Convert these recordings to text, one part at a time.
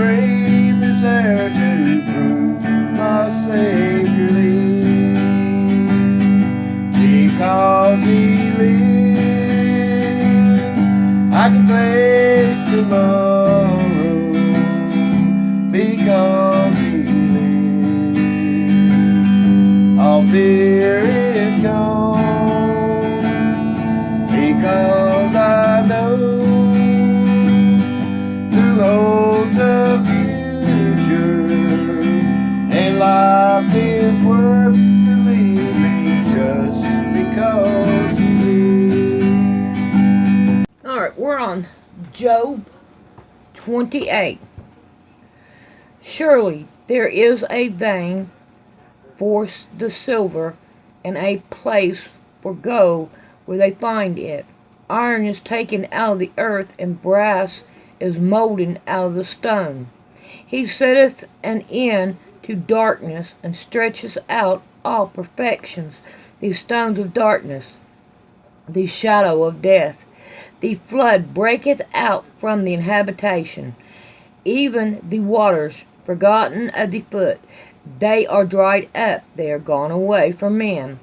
grave is there to prove my Savior lives. Because He lives, I can face tomorrow. Because He lives, all fear is gone. Because I know who holds the future, and life is worth believing just because He lives. Alright, we're on Job 28. Surely there is a vein for the silver, and a place for gold where they find it. Iron is taken out of the earth, and brass is molten out of the stone. He setteth an end to darkness, and stretches out all perfections, the stones of darkness, the shadow of death. The flood breaketh out from the habitation, even the waters forgotten of the foot. They are dried up, they are gone away from men.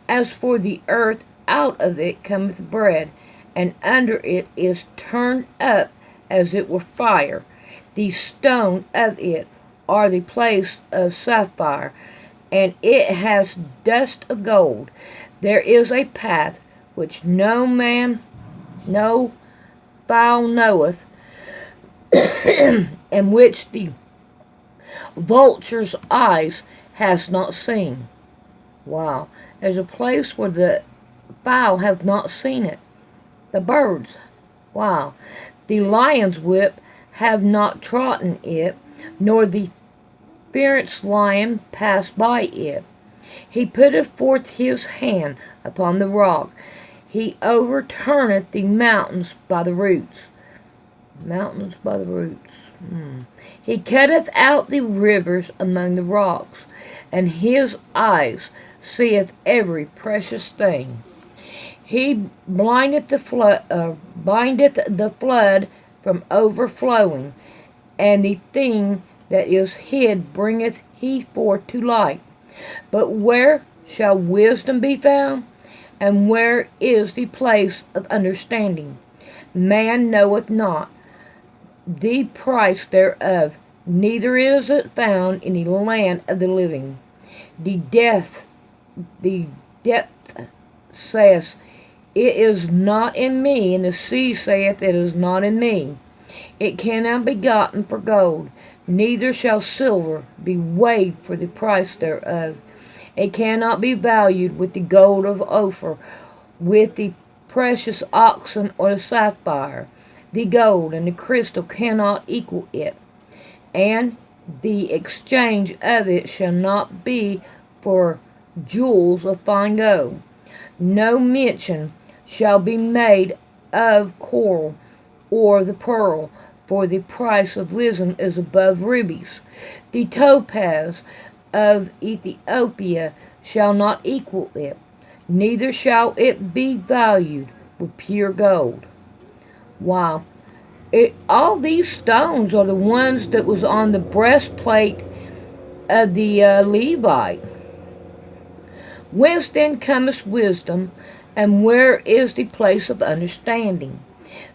As for the earth, out of it cometh bread, and under it is turned up as it were fire. The stone of it are the place of sapphire, and it has dust of gold. There is a path which no fowl knoweth, and which the vulture's eyes has not seen. Wow. There's a place where the fowl have not seen it. The birds. Wow. The lion's whip have not trodden it, nor the fierce lion passed by it. He putteth forth his hand upon the rock. He overturneth the mountains by the roots. Mountains by the roots. He cutteth out the rivers among the rocks, and his eyes seeth every precious thing. He bindeth the flood from overflowing, and the thing that is hid bringeth he forth to light. But where shall wisdom be found? And where is the place of understanding? Man knoweth not the price thereof, neither is it found in the land of the living. The depth saith, it is not in me, and the sea saith, it is not in me. It cannot be gotten for gold, neither shall silver be weighed for the price thereof. It cannot be valued with the gold of Ophir, with the precious oxen or the sapphire. The gold and the crystal cannot equal it, and the exchange of it shall not be for jewels of fine gold. No mention shall be made of coral or the pearl, for the price of wisdom is above rubies. The topaz of Ethiopia shall not equal it, neither shall it be valued with pure gold. Wow. All these stones are the ones that was on the breastplate of the Levite. Whence then cometh wisdom, and where is the place of understanding?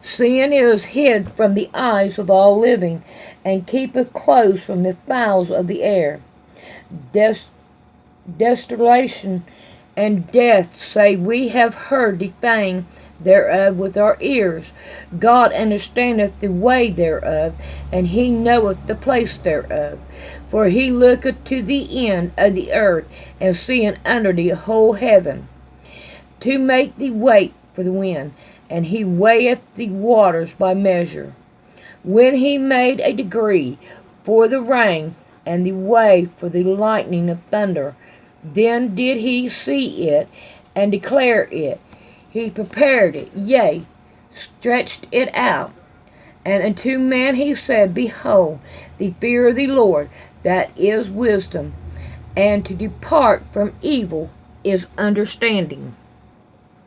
Seeing it is hid from the eyes of all living, and keepeth close from the fowls of the air. Desolation and death say, we have heard the thing thereof with our ears. God understandeth the way thereof, and he knoweth the place thereof. For he looketh to the end of the earth, and seeth under the whole heaven, to make the weight for the wind, and he weigheth the waters by measure. When he made a degree for the rain, and the way for the lightning of thunder, then did he see it, and declare it. He prepared it, yea, stretched it out. And unto man he said, behold, the fear of the Lord, that is wisdom, and to depart from evil is understanding.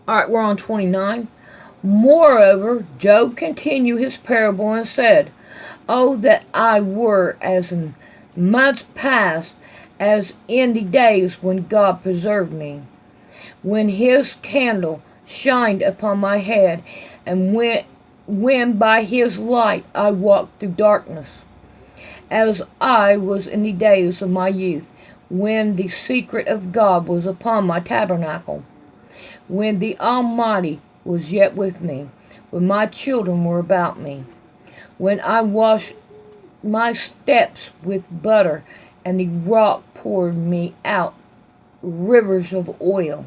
All right, we're on 29. Moreover, Job continued his parable and said, Oh, that I were as in months past, as in the days when God preserved me, when his candle shined upon my head, and when by his light I walked through darkness, as I was in the days of my youth, when the secret of God was upon my tabernacle, when the Almighty was yet with me, when my children were about me, when I washed my steps with butter, and the rock poured me out rivers of oil,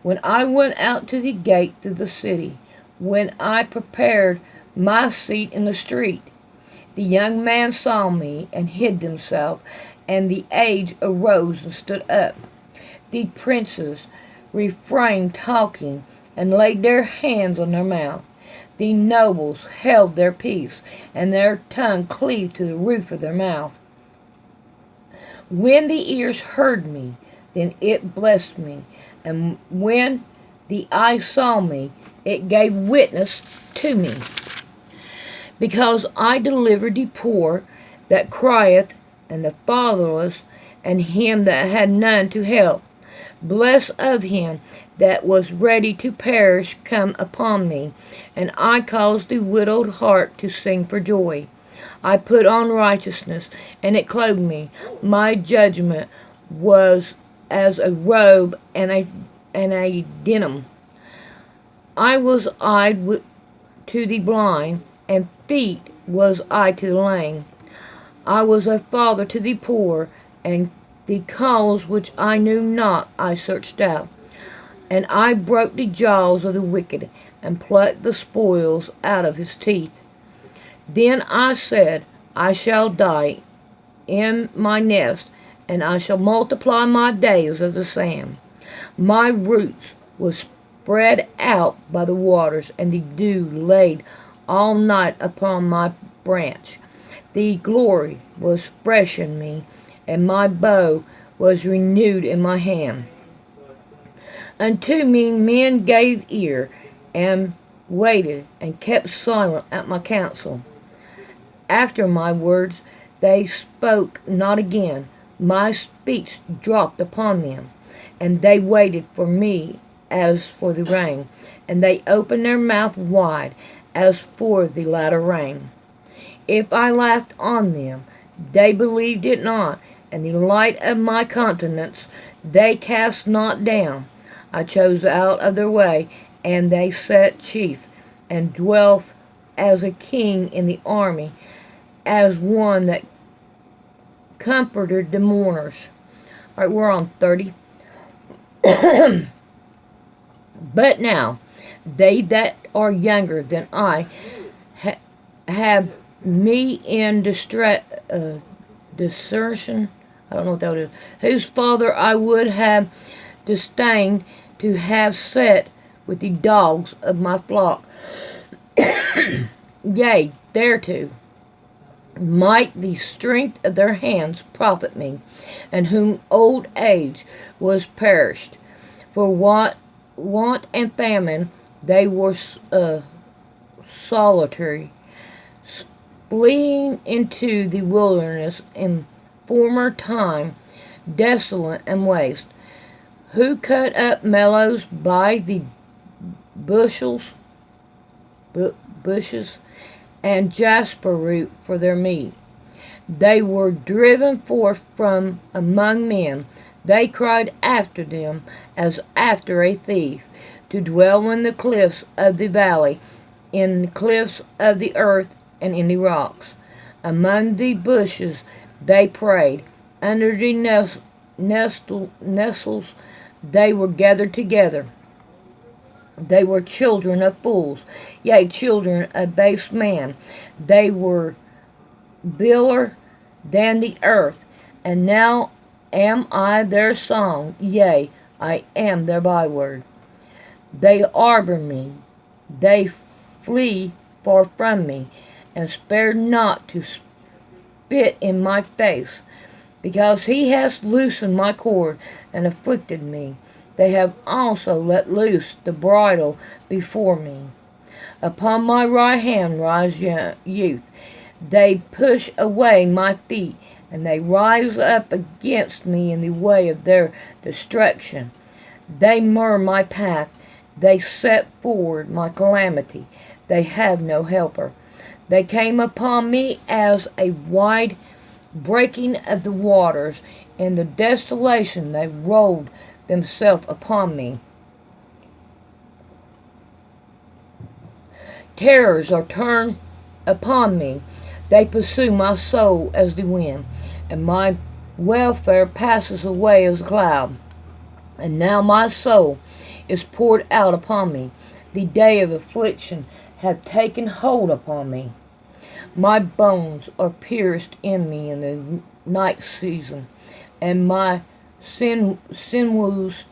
when I went out to the gate through the city, when I prepared my seat in the street. The young man saw me and hid himself, and the aged arose and stood up. The princes refrained talking and laid their hands on their mouth. The nobles held their peace, and their tongue cleaved to the roof of their mouth. When the ears heard me, then it blessed me, and when the eye saw me, it gave witness to me. Because I delivered the poor that crieth, and the fatherless, and him that had none to help. Bless of him that was ready to perish come upon me, and I caused the widowed heart to sing for joy. I put on righteousness, and it clothed me. My judgment was as a robe and a denim. I was eyed to the blind, and feet was I to the lame. I was a father to the poor, and the cause which I knew not I searched out. And I broke the jaws of the wicked, and plucked the spoils out of his teeth. Then I said, I shall die in my nest, and I shall multiply my days as the sand. My roots was spread out by the waters, and the dew laid all night upon my branch. The glory was fresh in me, and my bow was renewed in my hand. Unto me men gave ear, and waited, and kept silent at my counsel. After my words they spoke not again. My speech dropped upon them, and they waited for me as for the rain, and they opened their mouth wide as for the latter rain. If I laughed on them, they believed it not, and the light of my countenance they cast not down. I chose out of their way, and they sat chief, and dwelt as a king in the army, as one that comforted the mourners. All right, we're on 30. But now, they that are younger than I have me in desertion. I don't know what that is. Whose father I would have disdained to have set with the dogs of my flock. Yea, thereto might the strength of their hands profit me, and whom old age was perished. For want and famine they were solitary, fleeing into the wilderness in former time, desolate and waste, who cut up mallows by the bushes, and jasper root for their meat. They were driven forth from among men. They cried after them as after a thief, to dwell in the cliffs of the valley, in the cliffs of the earth, and in the rocks. Among the bushes they prayed. Under the nestles they were gathered together. They were children of fools, yea, children of base man. They were viler than the earth, and now am I their song, yea, I am their byword. They arbor me, they flee far from me, and spared not to spit in my face, because he has loosened my cord and afflicted me. They have also let loose the bridle before me. Upon my right hand rise youth. They push away my feet, and they rise up against me in the way of their destruction. They mar my path. They set forward my calamity. They have no helper. They came upon me as a wide breaking of the waters. In the desolation they rolled themselves upon me. Terrors are turned upon me. They pursue my soul as the wind, and my welfare passes away as a cloud. And now my soul is poured out upon me. The day of affliction hath taken hold upon me. My bones are pierced in me in the night season, and my sinews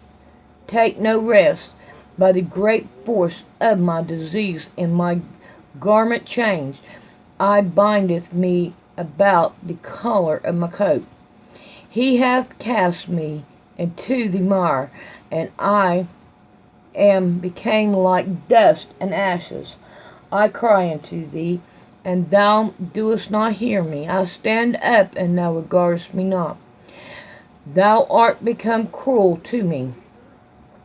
take no rest. By the great force of my disease in my garment changed, I bindeth me about the collar of my coat. He hath cast me into the mire, and I am became like dust and ashes. I cry unto thee, and thou doest not hear me. I stand up, and thou regardest me not. Thou art become cruel to me.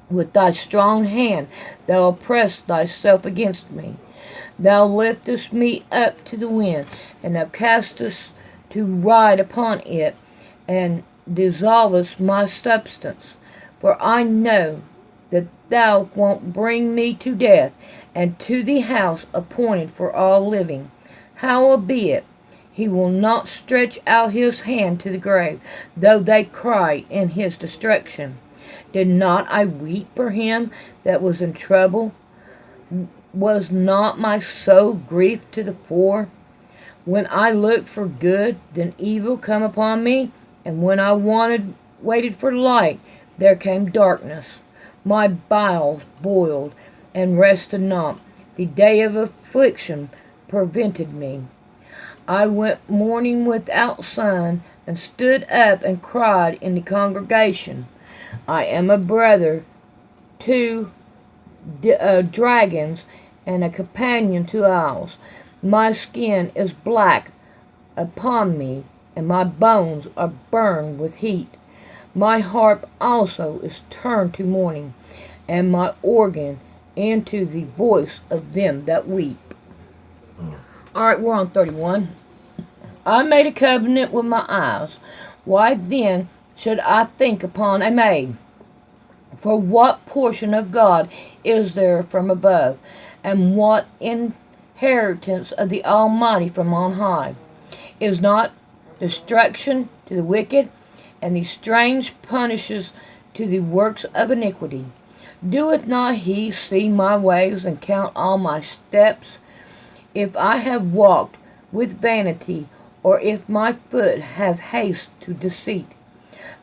With thy strong hand thou oppressest thyself against me. Thou liftest me up to the wind, and thou castest to ride upon it, and dissolvest my substance. For I know that thou wilt bring me to death, and to the house appointed for all living. Howbeit, he will not stretch out his hand to the grave, though they cry in his destruction. Did not I weep for him that was in trouble? Was not my soul grief to the fore? When I looked for good, then evil come upon me, and when I waited for light, there came darkness. My bowels boiled and rested not. The day of affliction prevented me. I went mourning without sun, and stood up and cried in the congregation. I am a brother to dragons, and a companion to owls. My skin is black upon me, and my bones are burned with heat. My harp also is turned to mourning, and my organ into the voice of them that weep. Alright, we're on 31. I made a covenant with my eyes. Why then should I think upon a maid? For what portion of God is there from above, and what inheritance of the Almighty from on high? Is not destruction to the wicked, and the strange punishes to the works of iniquity? Doeth not he see my ways, and count all my steps? If I have walked with vanity, or if my foot have haste to deceit,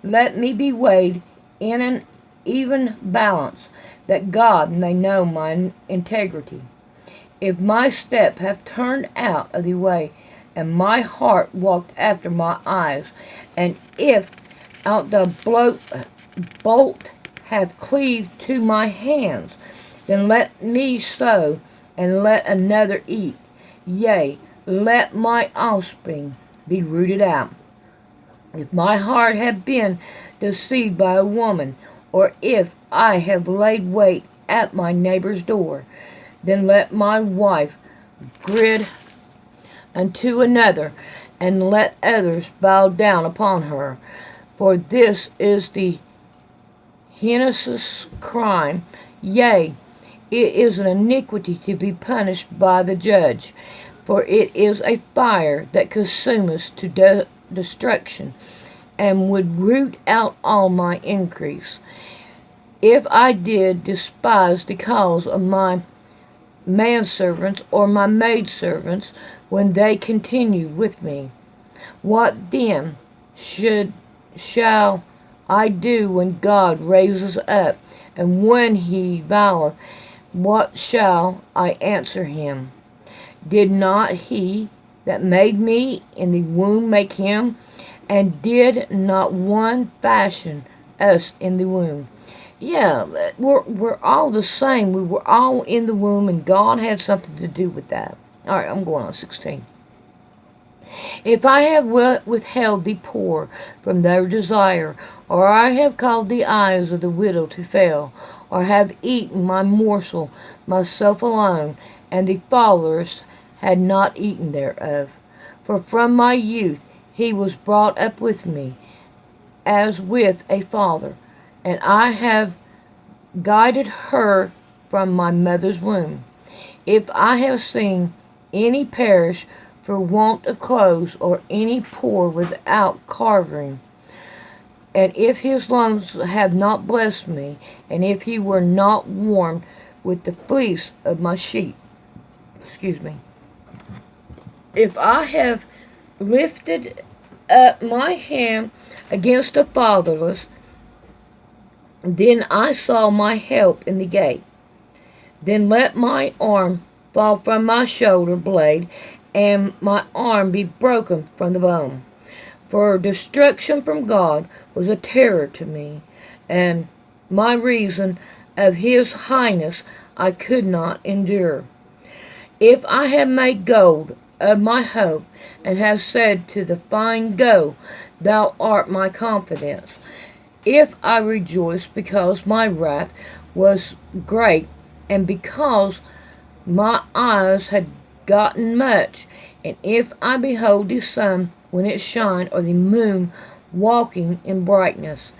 let me be weighed in an even balance, that God may know my integrity. If my step have turned out of the way, and my heart walked after my eyes, and if out the bolt have cleaved to my hands, then let me sow, and let another eat. Yea, let my offspring be rooted out. If my heart have been deceived by a woman, or if I have laid wait at my neighbor's door, then let my wife grid unto another, and let others bow down upon her. For this is the heinous crime, yea, it is an iniquity to be punished by the judge. For it is a fire that consumeth to destruction, and would root out all my increase. If I did despise the cause of my manservants or my maidservants when they continued with me, what then shall I do when God raises up, and when he voweth, what shall I answer him? Did not he that made me in the womb make him? And did not one fashion us in the womb? Yeah, we're all the same. We were all in the womb, and God had something to do with that. All right, I'm going on 16. If I have withheld the poor from their desire, or I have caused the eyes of the widow to fail, or have eaten my morsel myself alone, and the fatherless had not eaten thereof. For from my youth he was brought up with me, as with a father, and I have guided her from my mother's womb. If I have seen any perish for want of clothes, or any poor without covering, and if his lungs have not blessed me, and if he were not warmed with the fleece of my sheep, if I have lifted up my hand against the fatherless, then I saw my help in the gate. Then let my arm fall from my shoulder blade, and my arm be broken from the bone. For destruction from God was a terror to me, and my reason of his highness I could not endure. If I have made gold of my hope, and have said to the fine, Go, thou art my confidence. If I rejoice because my wrath was great, and because my eyes had gotten much, and if I behold the sun when it shine, or the moon walking in brightness,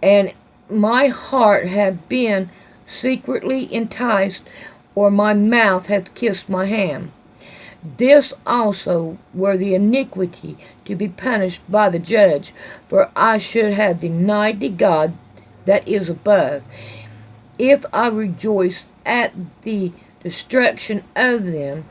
and my heart had been secretly enticed, or my mouth hath kissed my hand, this also were the iniquity to be punished by the judge, for I should have denied the God that is above. If I rejoice at the destruction of them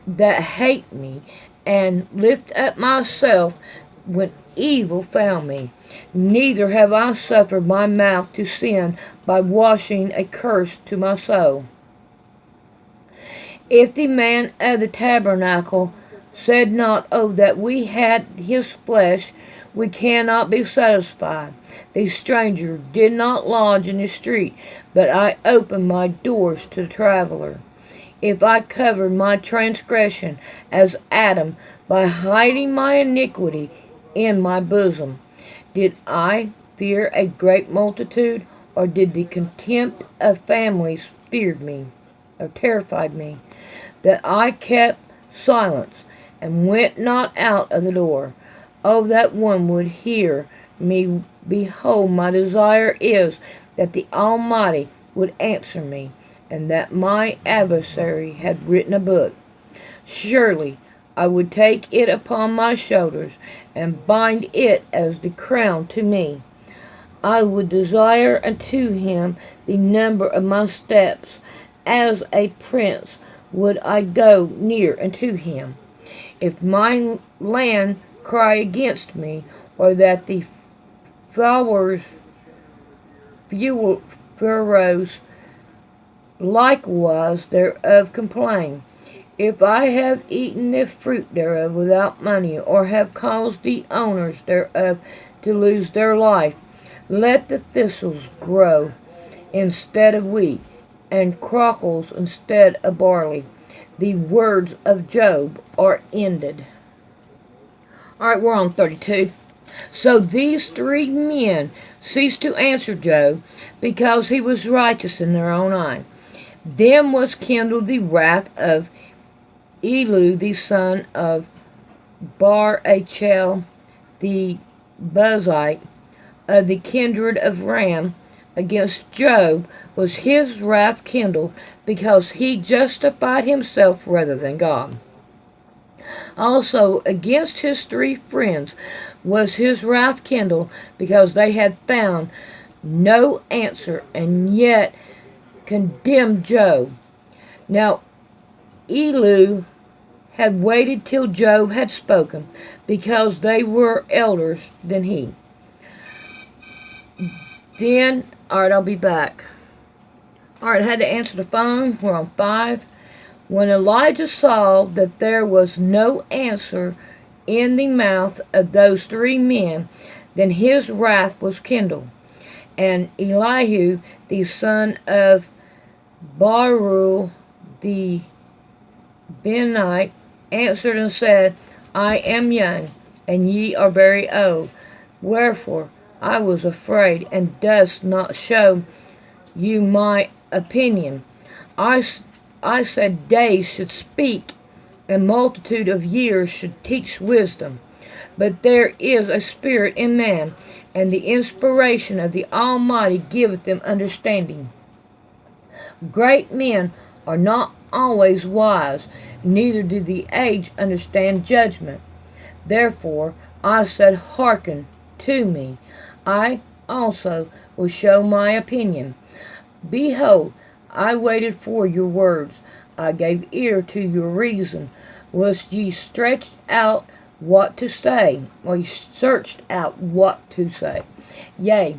that hate me, and lift up myself when evil found me, neither have I suffered my mouth to sin by washing a curse to my soul. If the man of the tabernacle said not, Oh, that we had his flesh, we cannot be satisfied. The stranger did not lodge in the street, but I opened my doors to the traveler. If I covered my transgression as Adam by hiding my iniquity in my bosom, did I fear a great multitude, or did the contempt of families feared me, or terrified me, that I kept silence and went not out of the door? Oh, that one would hear me. Behold, my desire is that the Almighty would answer me, and that my adversary had written a book. Surely I would take it upon my shoulders, and bind it as the crown to me. I would desire unto him the number of my steps. As a prince would I go near unto him. If my land cry against me, or that the furrows likewise thereof complain, if I have eaten the fruit thereof without money, or have caused the owners thereof to lose their life, let the thistles grow instead of wheat, and cockles instead of barley. The words of Job are ended. Alright, we're on 32. So these three men ceased to answer Job, because he was righteous in their own eye. Then was kindled the wrath of Elihu the son of Barachel the Buzite, of the kindred of Ram. Against Job was his wrath kindled, because he justified himself rather than God. Also against his three friends was his wrath kindled, because they had found no answer, and yet condemned Job. Now Elihu had waited till Job had spoken, because they were elders than he. Then, alright, I'll be back. Alright, I had to answer the phone. We're on 5. When Elijah saw that there was no answer in the mouth of those three men, then his wrath was kindled. And Elihu, the son of Baruch the Benite, answered and said, I am young, and ye are very old. Wherefore I was afraid, and durst not show you my opinion. I said days should speak, and multitude of years should teach wisdom. But there is a spirit in man, and the inspiration of the Almighty giveth them understanding. Great men are not always wise, neither do the aged understand judgment. Therefore I said, Hearken to me. I also will show my opinion. Behold, I waited for your words. I gave ear to your reason. Was ye stretched out what to say, or ye searched out what to say? Yea,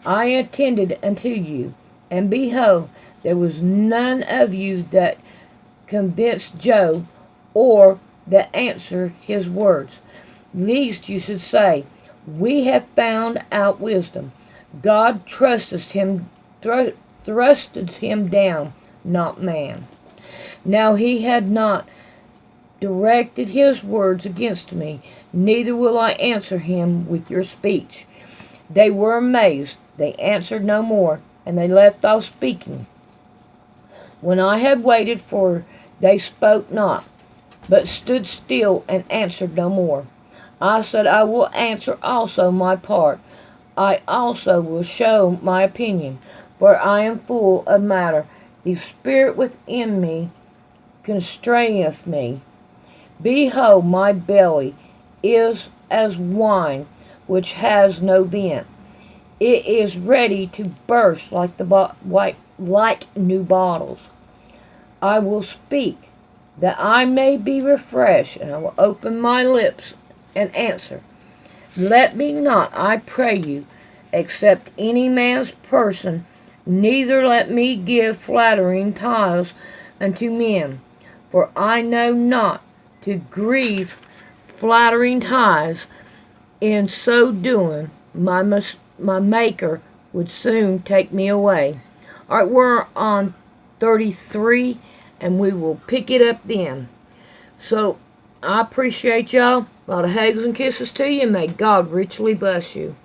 I attended unto you, and behold, there was none of you that convinced Job, or that answered his words. Lest you should say, We have found out wisdom. God thrusted him down, not man. Now he had not directed his words against me, neither will I answer him with your speech. They were amazed, they answered no more, and they left off speaking. When I had waited for, they spoke not, but stood still and answered no more. I said, I will answer also my part. I also will show my opinion, for I am full of matter. The spirit within me constraineth me. Behold, my belly is as wine which has no vent. It is ready to burst like new bottles. I will speak, that I may be refreshed, and I will open my lips and answer. Let me not, I pray you, accept any man's person, neither let me give flattering titles unto men, for I know not to grieve flattering tithes. In so doing, my Maker would soon take me away. All right, we're on 33, and we will pick it up then. So, I appreciate y'all. A lot of hugs and kisses to you, and may God richly bless you.